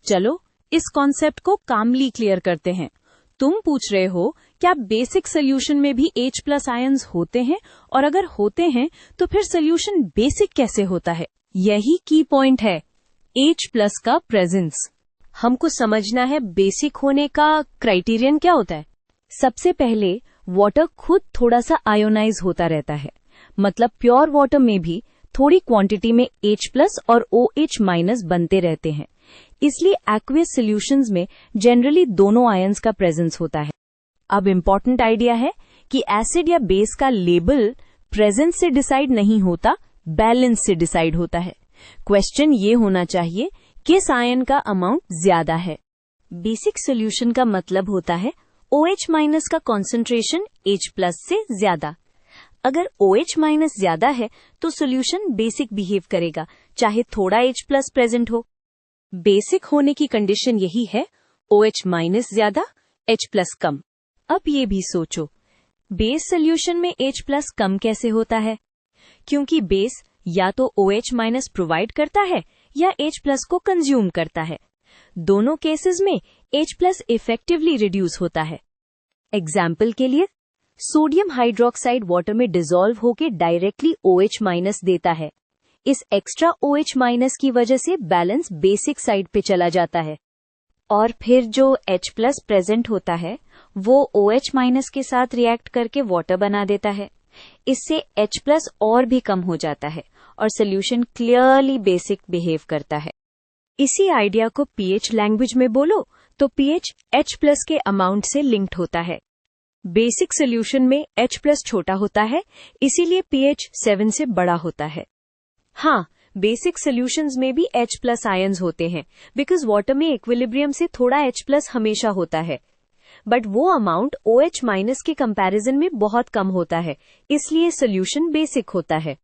चलो इस कॉन्सेप्ट को कामली क्लियर करते हैं। तुम पूछ रहे हो क्या बेसिक सोल्यूशन में भी H+ आयंस होते हैं, और अगर होते हैं तो फिर सोल्यूशन बेसिक कैसे होता है? यही की पॉइंट है, H+ का प्रेजेंस। हमको समझना है बेसिक होने का क्राइटेरियन क्या होता है। सबसे पहले वाटर खुद थोड़ा सा आयोनाइज होता रहता है, मतलब प्योर वाटर में भी थोड़ी क्वांटिटी में H+ और OH- बनते रहते हैं। इसलिए एक्वियस सॉल्यूशंस में जनरली दोनों आयंस का प्रेजेंस होता है। अब इम्पॉर्टेंट आइडिया है कि एसिड या बेस का लेबल प्रेजेंस से डिसाइड नहीं होता, बैलेंस से डिसाइड होता है। क्वेश्चन ये होना चाहिए, किस आयन का अमाउंट ज्यादा है? बेसिक सॉल्यूशन का मतलब होता है OH- का कॉन्सेंट्रेशन H+ से ज्यादा। अगर OH- ज्यादा है तो सॉल्यूशन बेसिक बिहेव करेगा, चाहे थोड़ा H+ प्रेजेंट हो। बेसिक होने की कंडीशन यही है, OH- ज्यादा, H+ कम। अब ये भी सोचो, बेस सॉल्यूशन में H+ कम कैसे होता है? क्योंकि बेस या तो OH- प्रोवाइड करता है या H+ को कंज्यूम करता है। दोनों केसेस में H+ इफेक्टिवली रिड्यूस होता है। एग्जाम्पल के लिए, सोडियम हाइड्रोक्साइड वाटर में डिसॉल्व होकर डायरेक्टली OH- देता है। इस एक्स्ट्रा OH- की वजह से बैलेंस बेसिक साइड पे चला जाता है। और फिर जो H+ प्रेजेंट होता है वो OH- के साथ रिएक्ट करके वाटर बना देता है। इससे H+ और भी कम हो जाता है और सोल्यूशन क्लियरली बेसिक बिहेव करता है। इसी आइडिया को pH लैंग्वेज में बोलो तो pH H+ के अमाउंट से लिंक्ड होता है। बेसिक सोल्यूशन में H+ छोटा होता है, इसीलिए pH 7 से बड़ा होता है। हाँ, बेसिक सॉल्यूशंस में भी H+ आयंस होते हैं, बिकॉज वाटर में इक्विलिब्रियम से थोड़ा H+ हमेशा होता है, बट वो अमाउंट OH- के कंपैरिजन में बहुत कम होता है, इसलिए सॉल्यूशन बेसिक होता है।